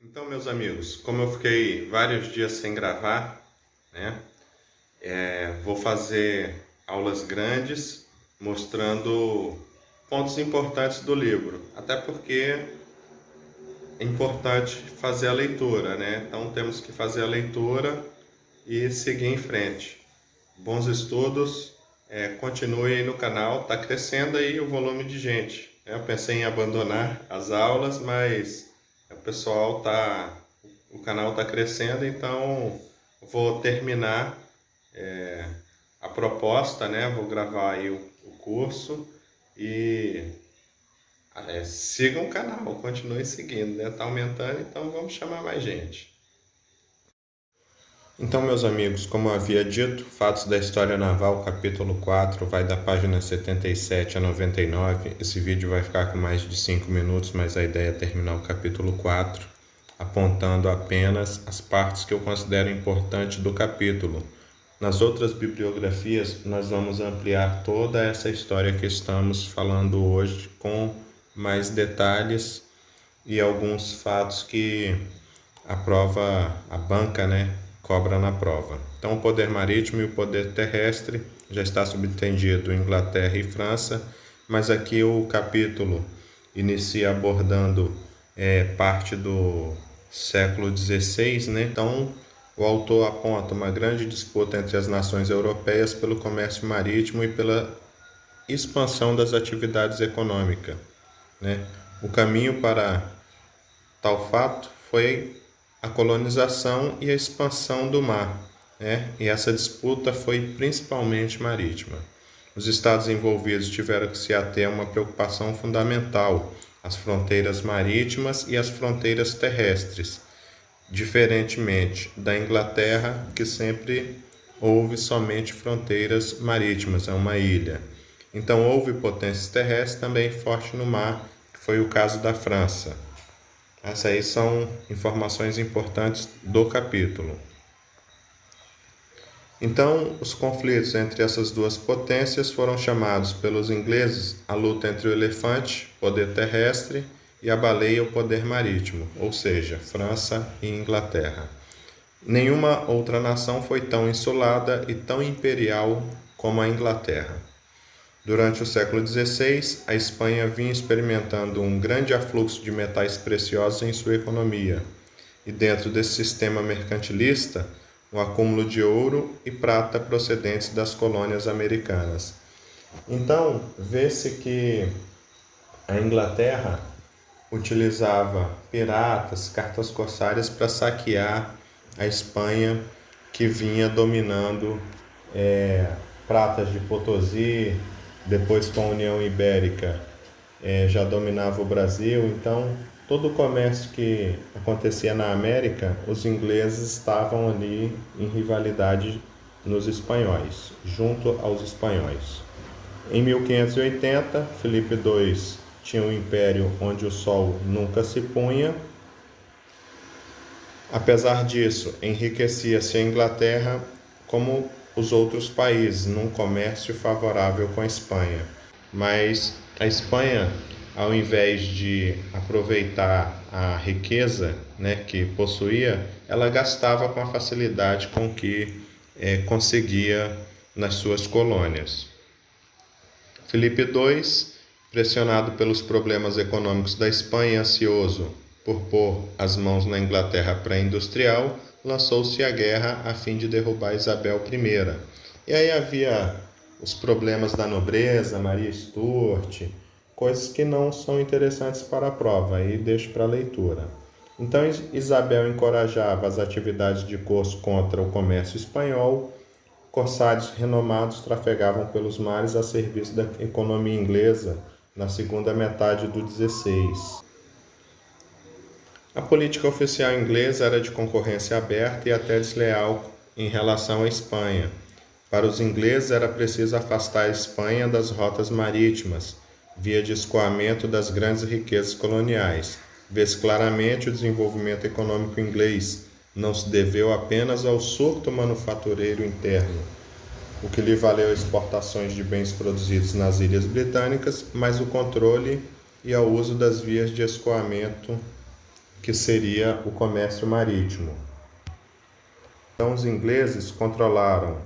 Então, meus amigos, como eu fiquei vários dias sem gravar, né, vou fazer aulas grandes mostrando pontos importantes do livro, até porque é importante fazer a leitura, né? Então temos que fazer a leitura e seguir em frente. Bons estudos, continue aí no canal, está crescendo aí o volume de gente. Eu pensei em abandonar as aulas, mas o canal está crescendo, então vou terminar a proposta, né? Vou gravar aí o curso e sigam o canal, continue seguindo, né? Está aumentando, então vamos chamar mais gente. Então, meus amigos, como eu havia dito, Fatos da História Naval, capítulo 4, vai da página 77 a 99. Esse vídeo vai ficar com mais de 5 minutos, mas a ideia é terminar o capítulo 4, apontando apenas as partes que eu considero importantes do capítulo. Nas outras bibliografias, nós vamos ampliar toda essa história que estamos falando hoje com mais detalhes e alguns fatos que a banca, né, cobra na prova. Então, o poder marítimo e o poder terrestre já está subentendido Inglaterra e França, mas aqui o capítulo inicia abordando parte do século XVI, né? Então, o autor aponta uma grande disputa entre as nações europeias pelo comércio marítimo e pela expansão das atividades econômicas, né? O caminho para tal fato foi a colonização e a expansão do mar, né? E essa disputa foi principalmente marítima. Os estados envolvidos tiveram que se ater a uma preocupação fundamental: as fronteiras marítimas e as fronteiras terrestres, diferentemente da Inglaterra, que sempre houve somente fronteiras marítimas, é uma ilha. Então houve potências terrestres também forte no mar, que foi o caso da França. Essas aí são informações importantes do capítulo. Então, os conflitos entre essas duas potências foram chamados pelos ingleses a luta entre o elefante, poder terrestre, e a baleia, o poder marítimo, ou seja, França e Inglaterra. Nenhuma outra nação foi tão insulada e tão imperial como a Inglaterra. Durante o século XVI, a Espanha vinha experimentando um grande afluxo de metais preciosos em sua economia, e dentro desse sistema mercantilista, um acúmulo de ouro e prata procedentes das colônias americanas. Então, vê-se que a Inglaterra utilizava piratas, cartas corsárias para saquear a Espanha, que vinha dominando pratas de Potosí, depois com a União Ibérica já dominava o Brasil. Então, todo o comércio que acontecia na América, os ingleses estavam ali em rivalidade nos espanhóis, junto aos espanhóis. Em 1580, Filipe II tinha um império onde o sol nunca se punha. Apesar disso, enriquecia-se a Inglaterra como os outros países, num comércio favorável com a Espanha. Mas a Espanha, ao invés de aproveitar a riqueza, né, que possuía, ela gastava com a facilidade com que conseguia nas suas colônias. Filipe II, pressionado pelos problemas econômicos da Espanha e ansioso por pôr as mãos na Inglaterra pré-industrial, lançou-se à guerra a fim de derrubar Isabel I. E aí havia os problemas da nobreza, Maria Stuart, coisas que não são interessantes para a prova, aí deixo para a leitura. Então Isabel encorajava as atividades de corso contra o comércio espanhol. Corsários renomados trafegavam pelos mares a serviço da economia inglesa na segunda metade do XVI. A política oficial inglesa era de concorrência aberta e até desleal em relação à Espanha. Para os ingleses era preciso afastar a Espanha das rotas marítimas, via de escoamento das grandes riquezas coloniais. Vê-se claramente o desenvolvimento econômico inglês não se deveu apenas ao surto manufatureiro interno, o que lhe valeu exportações de bens produzidos nas ilhas britânicas, mas o controle e ao uso das vias de escoamento que seria o comércio marítimo. Então, os ingleses controlaram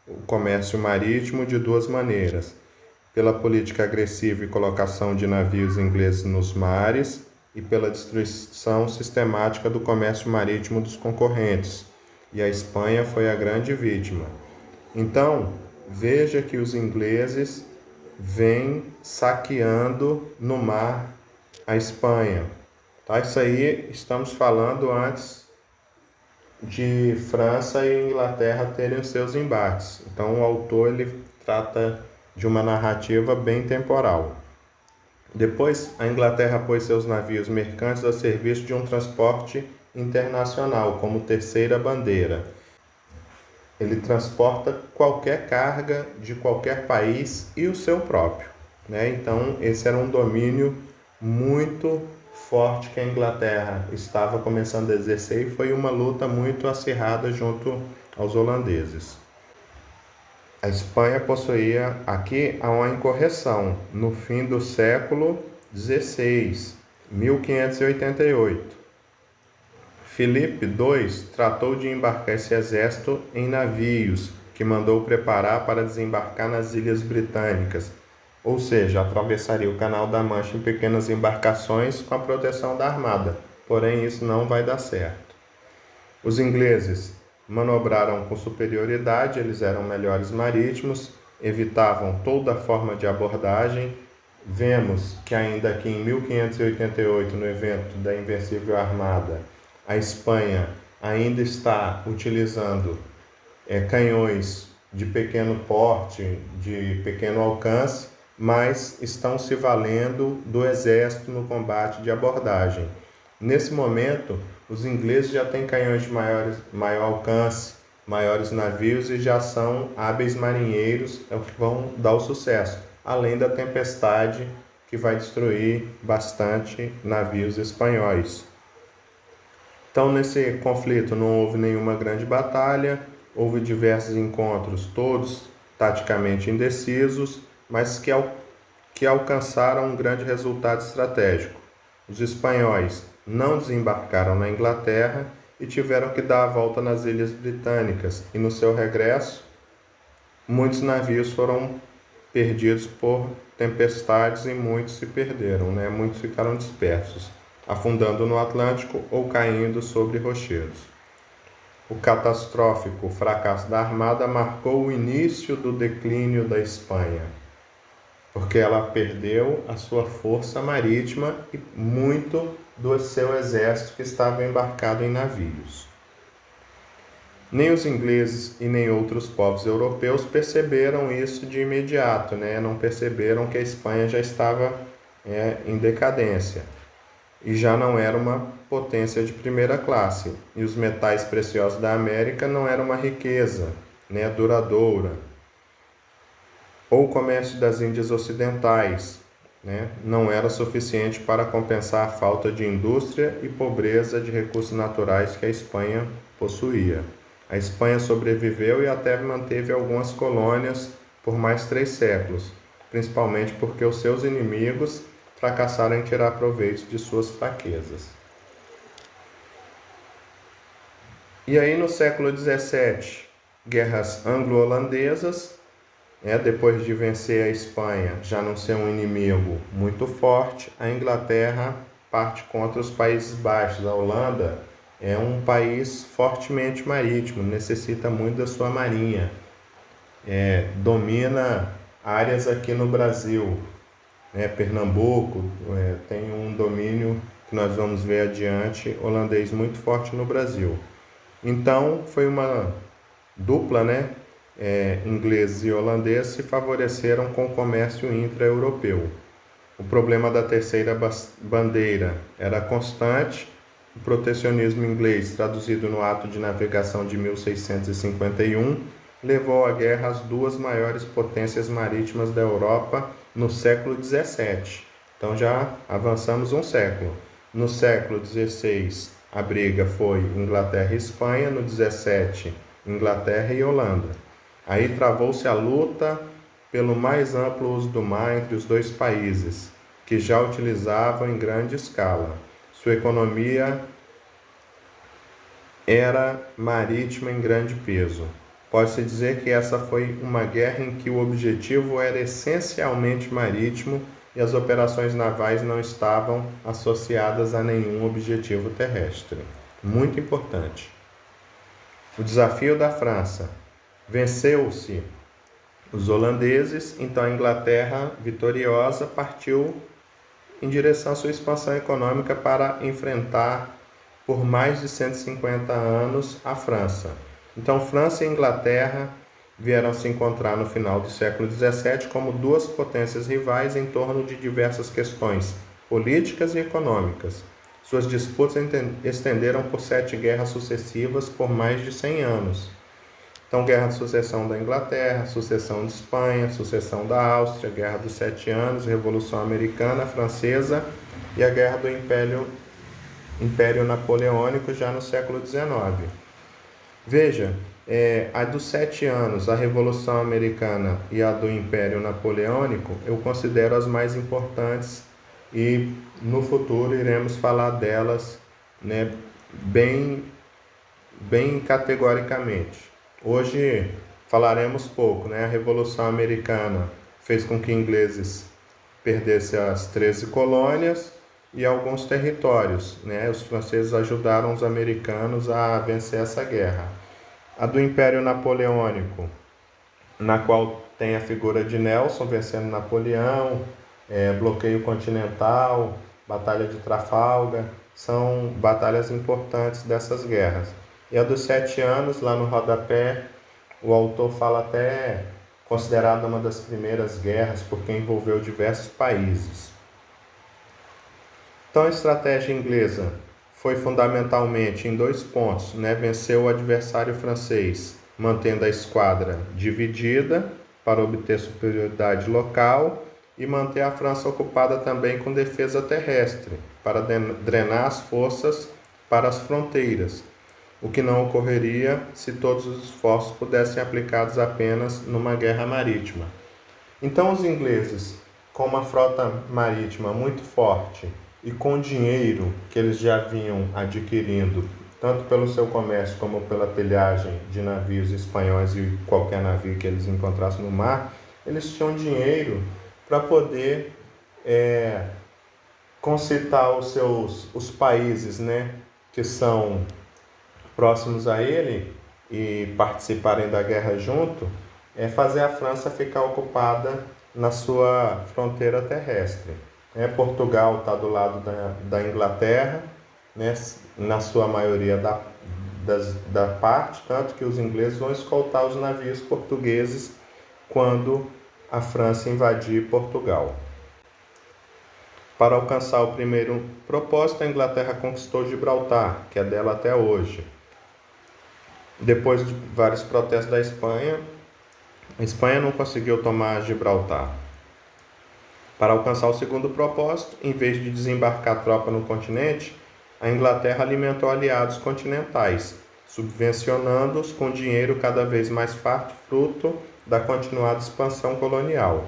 o comércio marítimo de duas maneiras: pela política agressiva e colocação de navios ingleses nos mares e pela destruição sistemática do comércio marítimo dos concorrentes. E a Espanha foi a grande vítima. Então, veja que os ingleses vêm saqueando no mar a Espanha. Tá? Isso aí estamos falando antes de França e Inglaterra terem os seus embates. Então, o autor ele trata de uma narrativa bem temporal. Depois, a Inglaterra pôs seus navios mercantes a serviço de um transporte internacional, como terceira bandeira. Ele transporta qualquer carga de qualquer país e o seu próprio, né? Então, esse era um domínio muito forte que a Inglaterra estava começando a exercer e foi uma luta muito acirrada junto aos holandeses. A Espanha possuía, aqui há uma incorreção, no fim do século XVI, 1588. Filipe II tratou de embarcar esse exército em navios, que mandou preparar para desembarcar nas Ilhas Britânicas, ou seja, atravessaria o Canal da Mancha em pequenas embarcações com a proteção da armada, porém isso não vai dar certo. Os ingleses manobraram com superioridade, eles eram melhores marítimos, evitavam toda forma de abordagem. Vemos que ainda aqui em 1588, no evento da Invencível Armada, a Espanha ainda está utilizando canhões de pequeno porte, de pequeno alcance, mas estão se valendo do exército no combate de abordagem. Nesse momento, os ingleses já têm canhões de maior alcance, maiores navios e já são hábeis marinheiros que vão dar o sucesso, além da tempestade que vai destruir bastante navios espanhóis. Então, nesse conflito não houve nenhuma grande batalha, houve diversos encontros, todos taticamente indecisos, mas que alcançaram um grande resultado estratégico. Os espanhóis não desembarcaram na Inglaterra e tiveram que dar a volta nas Ilhas Britânicas, e no seu regresso, muitos navios foram perdidos por tempestades e muitos se perderam, né? Muitos ficaram dispersos, afundando no Atlântico ou caindo sobre rochedos. O catastrófico fracasso da Armada marcou o início do declínio da Espanha, porque ela perdeu a sua força marítima e muito do seu exército que estava embarcado em navios. Nem os ingleses e nem outros povos europeus perceberam isso de imediato, né? Não perceberam que a Espanha já estava em decadência e já não era uma potência de primeira classe. E os metais preciosos da América não eram uma riqueza, né, duradoura. Ou o comércio das Índias Ocidentais, né, não era suficiente para compensar a falta de indústria e pobreza de recursos naturais que a Espanha possuía. A Espanha sobreviveu e até manteve algumas colônias por mais 3 séculos, principalmente porque os seus inimigos fracassaram em tirar proveito de suas fraquezas. E aí no século XVII, guerras anglo-holandesas, depois de vencer a Espanha, já não ser um inimigo muito forte, a Inglaterra parte contra os Países Baixos. A Holanda é um país fortemente marítimo, necessita muito da sua marinha, domina áreas aqui no Brasil, Pernambuco tem um domínio que nós vamos ver adiante, holandês muito forte no Brasil. Então foi uma dupla, ingleses e holandeses se favoreceram com o comércio intra-europeu. O problema da terceira bandeira era constante. O protecionismo inglês, traduzido no Ato de Navegação de 1651, levou à guerra as 2 maiores potências marítimas da Europa no século XVII. Então já avançamos um século. No século XVI, a briga foi Inglaterra e Espanha, no XVII, Inglaterra e Holanda. Aí travou-se a luta pelo mais amplo uso do mar entre os 2 países, que já utilizavam em grande escala. Sua economia era marítima em grande peso. Pode-se dizer que essa foi uma guerra em que o objetivo era essencialmente marítimo e as operações navais não estavam associadas a nenhum objetivo terrestre. Muito importante. O desafio da França. Venceu-se os holandeses, então a Inglaterra, vitoriosa, partiu em direção à sua expansão econômica para enfrentar por mais de 150 anos a França. Então, França e Inglaterra vieram se encontrar no final do século XVII como duas potências rivais em torno de diversas questões políticas e econômicas. Suas disputas estenderam por 7 guerras sucessivas por mais de 100 anos. Então, Guerra de Sucessão da Inglaterra, Sucessão de Espanha, Sucessão da Áustria, Guerra dos 7 Anos, Revolução Americana, Francesa e a Guerra do Império Napoleônico já no século XIX. Veja, a dos 7 anos, a Revolução Americana e a do Império Napoleônico, eu considero as mais importantes e no futuro iremos falar delas, né, bem categoricamente. Hoje falaremos pouco, né? A Revolução Americana fez com que ingleses perdessem as 13 colônias e alguns territórios, né? Os franceses ajudaram os americanos a vencer essa guerra. A do Império Napoleônico, na qual tem a figura de Nelson vencendo Napoleão, bloqueio continental, Batalha de Trafalgar, são batalhas importantes dessas guerras. E a dos 7 anos, lá no rodapé, o autor fala até considerada uma das primeiras guerras, porque envolveu diversos países. Então, a estratégia inglesa foi fundamentalmente em 2 pontos, né? Venceu o adversário francês, mantendo a esquadra dividida para obter superioridade local e manter a França ocupada também com defesa terrestre, para drenar as forças para as fronteiras, o que não ocorreria se todos os esforços pudessem ser aplicados apenas numa guerra marítima. Então, os ingleses, com uma frota marítima muito forte e com dinheiro que eles já vinham adquirindo, tanto pelo seu comércio como pela pilhagem de navios espanhóis e qualquer navio que eles encontrassem no mar, eles tinham dinheiro para poder concitar os países, né, que são próximos a ele e participarem da guerra junto, fazer a França ficar ocupada na sua fronteira terrestre. Portugal está do lado da Inglaterra, né, na sua maioria da parte, tanto que os ingleses vão escoltar os navios portugueses quando a França invadir Portugal. Para alcançar o primeiro propósito, a Inglaterra conquistou Gibraltar, que é dela até hoje. Depois de vários protestos da Espanha, a Espanha não conseguiu tomar Gibraltar. Para alcançar o segundo propósito, em vez de desembarcar tropa no continente, a Inglaterra alimentou aliados continentais, subvencionando-os com dinheiro cada vez mais farto, fruto da continuada expansão colonial.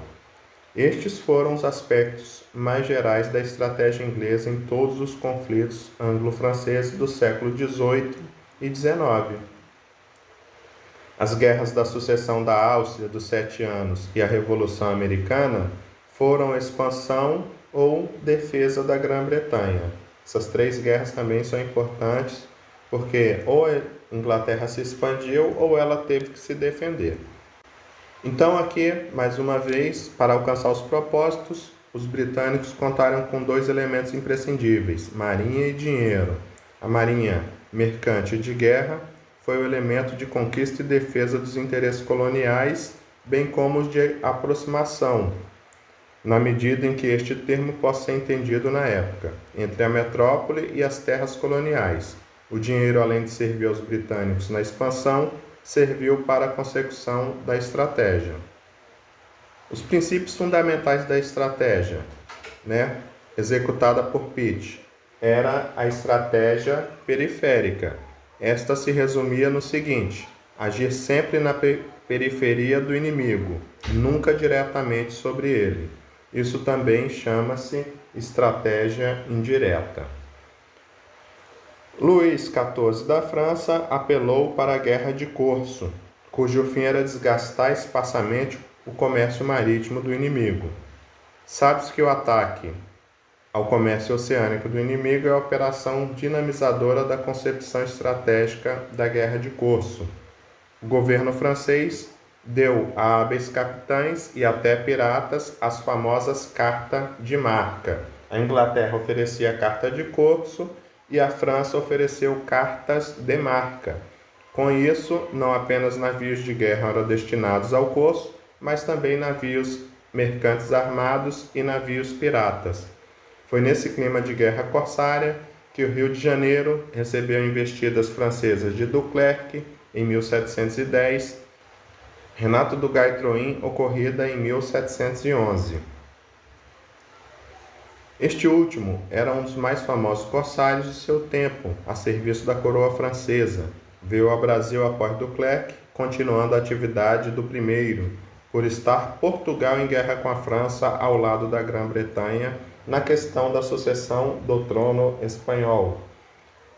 Estes foram os aspectos mais gerais da estratégia inglesa em todos os conflitos anglo-franceses do século XVIII e XIX. As guerras da sucessão da Áustria dos 7 anos e a Revolução Americana foram expansão ou defesa da Grã-Bretanha. Essas 3 guerras também são importantes porque ou a Inglaterra se expandiu ou ela teve que se defender. Então aqui, mais uma vez, para alcançar os propósitos, os britânicos contaram com 2 elementos imprescindíveis, marinha e dinheiro. A marinha mercante de guerra foi o elemento de conquista e defesa dos interesses coloniais, bem como os de aproximação, na medida em que este termo possa ser entendido na época, entre a metrópole e as terras coloniais. O dinheiro, além de servir aos britânicos na expansão, serviu para a consecução da estratégia. Os princípios fundamentais da estratégia, executada por Pitt, era a estratégia periférica. Esta se resumia no seguinte: agir sempre na periferia do inimigo, nunca diretamente sobre ele. Isso também chama-se estratégia indireta. Luís XIV da França apelou para a Guerra de Corso, cujo fim era desgastar esparsamente o comércio marítimo do inimigo. Sabe-se que o ataque ao comércio oceânico do inimigo é a operação dinamizadora da concepção estratégica da Guerra de Corso. O governo francês deu a hábeis capitães e até piratas as famosas cartas de marca. A Inglaterra oferecia a carta de Corso e a França ofereceu cartas de marca. Com isso, não apenas navios de guerra eram destinados ao Corso, mas também navios mercantes armados e navios piratas. Foi nesse clima de guerra corsária que o Rio de Janeiro recebeu investidas francesas de Duclerc em 1710, Renato do Gaitron ocorrida em 1711. Este último era um dos mais famosos corsários de seu tempo, a serviço da coroa francesa. Veio ao Brasil após Duclerc, continuando a atividade do primeiro, por estar Portugal em guerra com a França ao lado da Grã-Bretanha na questão da sucessão do trono espanhol.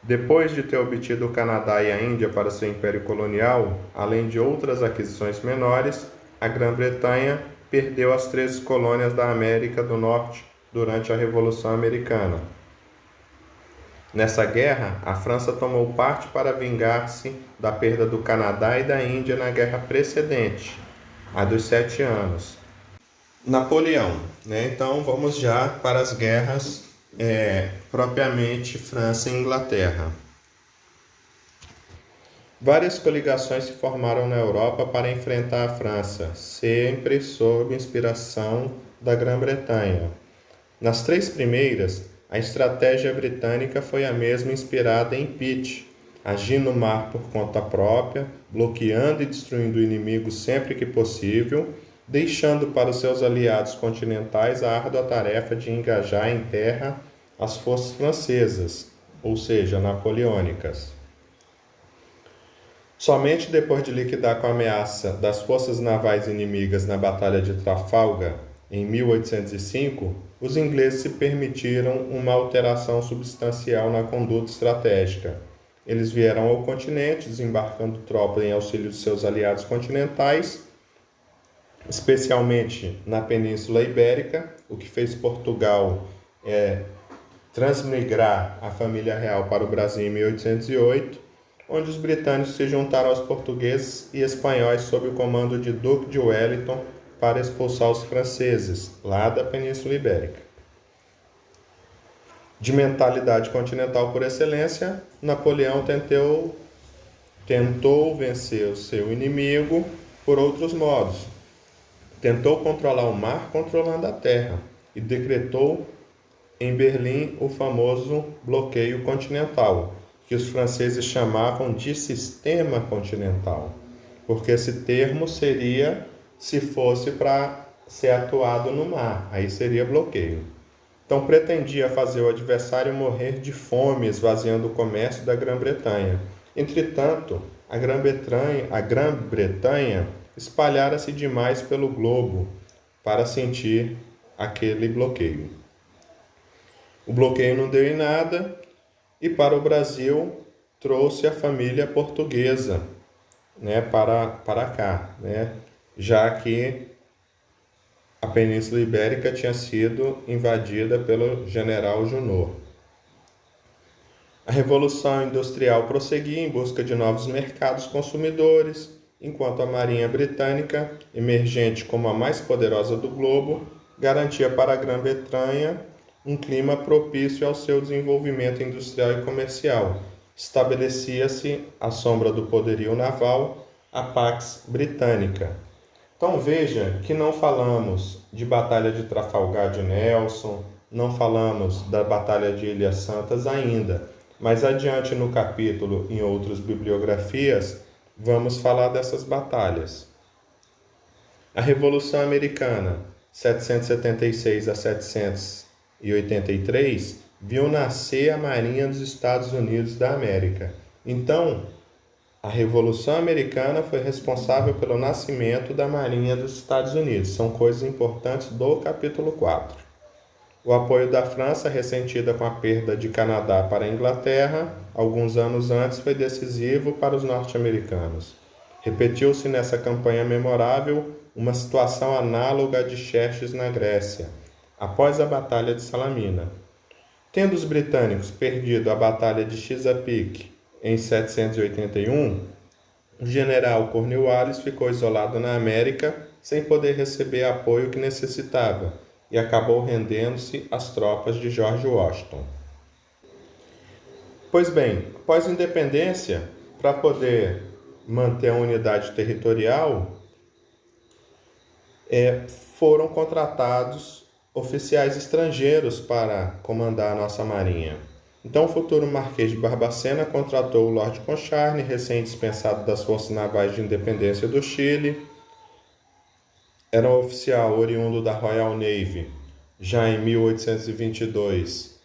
Depois de ter obtido o Canadá e a Índia para seu império colonial, além de outras aquisições menores, a Grã-Bretanha perdeu as 13 colônias da América do Norte durante a Revolução Americana. Nessa guerra, a França tomou parte para vingar-se da perda do Canadá e da Índia na guerra precedente, a dos 7 anos. Napoleão, Então vamos já para as guerras propriamente França e Inglaterra. Várias coligações se formaram na Europa para enfrentar a França, sempre sob inspiração da Grã-Bretanha. Nas 3 primeiras, a estratégia britânica foi a mesma inspirada em Pitt, agindo no mar por conta própria, bloqueando e destruindo o inimigo sempre que possível, deixando para os seus aliados continentais a árdua tarefa de engajar em terra as forças francesas, ou seja, napoleônicas. Somente depois de liquidar com a ameaça das forças navais inimigas na Batalha de Trafalgar, em 1805, os ingleses se permitiram uma alteração substancial na conduta estratégica. Eles vieram ao continente, desembarcando tropas em auxílio de seus aliados continentais, especialmente na Península Ibérica, o que fez Portugal transmigrar a família real para o Brasil em 1808, onde os britânicos se juntaram aos portugueses e espanhóis sob o comando de Duque de Wellington para expulsar os franceses, lá da Península Ibérica. De mentalidade continental por excelência, Napoleão tentou vencer o seu inimigo por outros modos. Tentou controlar o mar controlando a terra e decretou em Berlim o famoso bloqueio continental, que os franceses chamavam de sistema continental, porque esse termo seria se fosse para ser atuado no mar, aí seria bloqueio. Então pretendia fazer o adversário morrer de fome, esvaziando o comércio da Grã-Bretanha. Entretanto, a Grã-Bretanha espalhara-se demais pelo globo para sentir aquele bloqueio. O bloqueio não deu em nada e para o Brasil trouxe a família portuguesa para cá, já que a Península Ibérica tinha sido invadida pelo general Junot. A Revolução Industrial prosseguia em busca de novos mercados consumidores, enquanto a Marinha Britânica, emergente como a mais poderosa do globo, garantia para a Grã-Bretanha um clima propício ao seu desenvolvimento industrial e comercial. Estabelecia-se, à sombra do poderio naval, a Pax Britânica. Então veja que não falamos de Batalha de Trafalgar de Nelson, não falamos da Batalha de Ilhas Santas ainda, mas adiante no capítulo, em outras bibliografias, vamos falar dessas batalhas. A Revolução Americana, 776 a 783, viu nascer a Marinha dos Estados Unidos da América. Então, a Revolução Americana foi responsável pelo nascimento da Marinha dos Estados Unidos. São coisas importantes do capítulo 4. O apoio da França, ressentida com a perda de Canadá para a Inglaterra, alguns anos antes, foi decisivo para os norte-americanos. Repetiu-se nessa campanha memorável uma situação análoga à de Xerxes na Grécia, após a Batalha de Salamina. Tendo os britânicos perdido a Batalha de Chesapeake em 781, o general Cornwallis ficou isolado na América sem poder receber o apoio que necessitava e acabou rendendo-se às tropas de George Washington. Pois bem, após a independência, para poder manter a unidade territorial, foram contratados oficiais estrangeiros para comandar a nossa marinha. Então, o futuro Marquês de Barbacena contratou o Lord Concharne, recém-dispensado das Forças Navais de Independência do Chile. Era um oficial oriundo da Royal Navy. Já em 1822,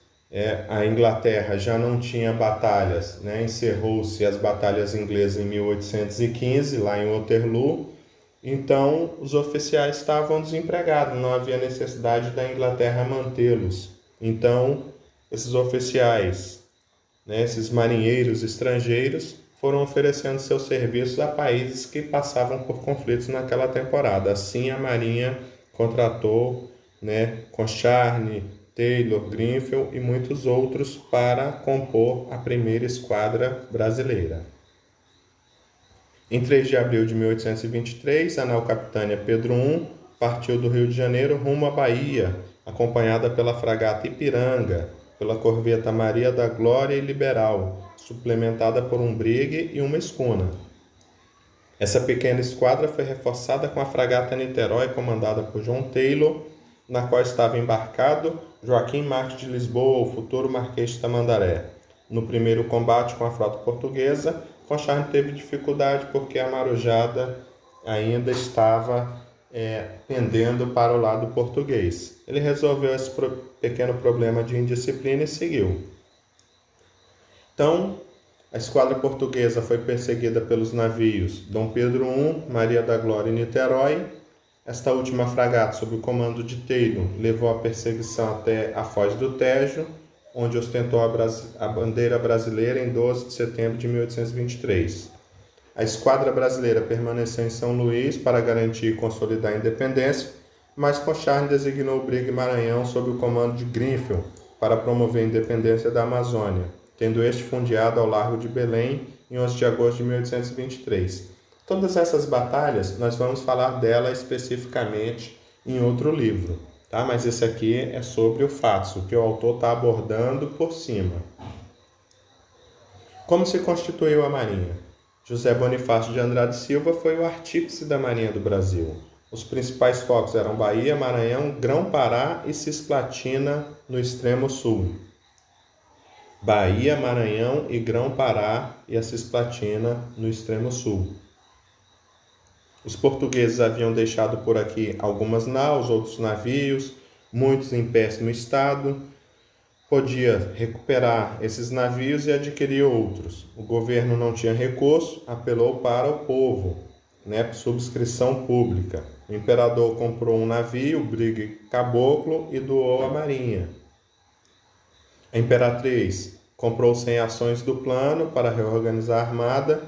a Inglaterra já não tinha batalhas, encerrou-se as batalhas inglesas em 1815, lá em Waterloo. Então, os oficiais estavam desempregados, não havia necessidade da Inglaterra mantê-los. Então, esses oficiais, esses marinheiros estrangeiros, foram oferecendo seus serviços a países que passavam por conflitos naquela temporada. Assim, a Marinha contratou Concharne, Taylor, Grenfell e muitos outros para compor a primeira esquadra brasileira. Em 3 de abril de 1823, a nau-capitânia Pedro I partiu do Rio de Janeiro rumo à Bahia, acompanhada pela fragata Ipiranga, pela corveta Maria da Glória e Liberal, suplementada por um brigue e uma escuna. Essa pequena esquadra foi reforçada com a fragata Niterói, comandada por John Taylor, na qual estava embarcado Joaquim Marques de Lisboa, o futuro Marquês de Tamandaré. No primeiro combate com a frota portuguesa, Concharne teve dificuldade porque a marujada ainda estava pendendo para o lado português. Ele resolveu esse pequeno problema de indisciplina e seguiu. Então, a esquadra portuguesa foi perseguida pelos navios Dom Pedro I, Maria da Glória e Niterói. Esta última fragata, sob o comando de Taylor, levou a perseguição até a Foz do Tejo, onde ostentou a bandeira brasileira em 12 de setembro de 1823. A esquadra brasileira permaneceu em São Luís para garantir e consolidar a independência, mas Concharne designou o brigue Maranhão sob o comando de Grenfell para promover a independência da Amazônia, tendo este fundeado ao largo de Belém em 11 de agosto de 1823. Todas essas batalhas, nós vamos falar dela especificamente em outro livro, tá? Mas esse aqui é sobre o fato, o que o autor está abordando por cima. Como se constituiu a Marinha? José Bonifácio de Andrade Silva foi o artífice da Marinha do Brasil. Os principais focos eram Bahia, Maranhão, Grão-Pará e Cisplatina no extremo sul. Bahia, Maranhão e Grão-Pará e a Cisplatina no extremo sul. Os portugueses haviam deixado por aqui algumas naus, outros navios, muitos em péssimo estado. Podia recuperar esses navios e adquirir outros. O governo não tinha recurso, apelou para o povo, subscrição pública. O imperador comprou um navio, o brigue Caboclo, e doou à marinha. A imperatriz comprou 100 ações do plano para reorganizar a armada,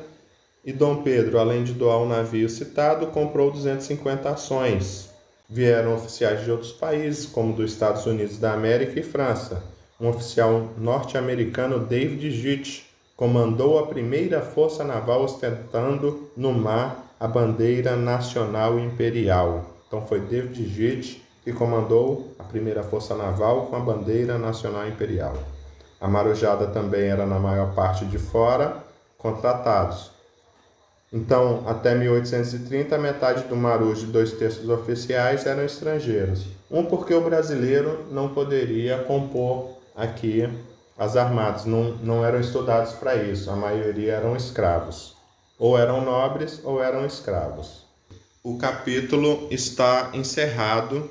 e Dom Pedro, além de doar o navio citado, comprou 250 ações. Vieram oficiais de outros países, como dos Estados Unidos da América e França. Um oficial norte-americano, David Jutte, comandou a primeira força naval ostentando no mar a bandeira nacional imperial. Então foi David Jutte que comandou a primeira força naval com a bandeira nacional imperial. A marujada também era na maior parte de fora, contratados. Então, até 1830, metade do marujo e 2/3 dos oficiais eram estrangeiros. Porque o brasileiro não poderia compor aqui as armadas, não eram estudados para isso, a maioria eram escravos. Ou eram nobres ou eram escravos. O capítulo está encerrado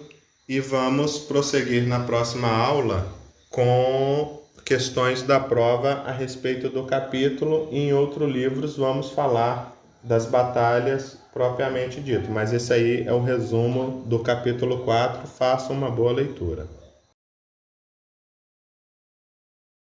e vamos prosseguir na próxima aula com questões da prova a respeito do capítulo, e em outros livros vamos falar das batalhas propriamente dito, mas esse aí é o resumo do capítulo 4, faça uma boa leitura.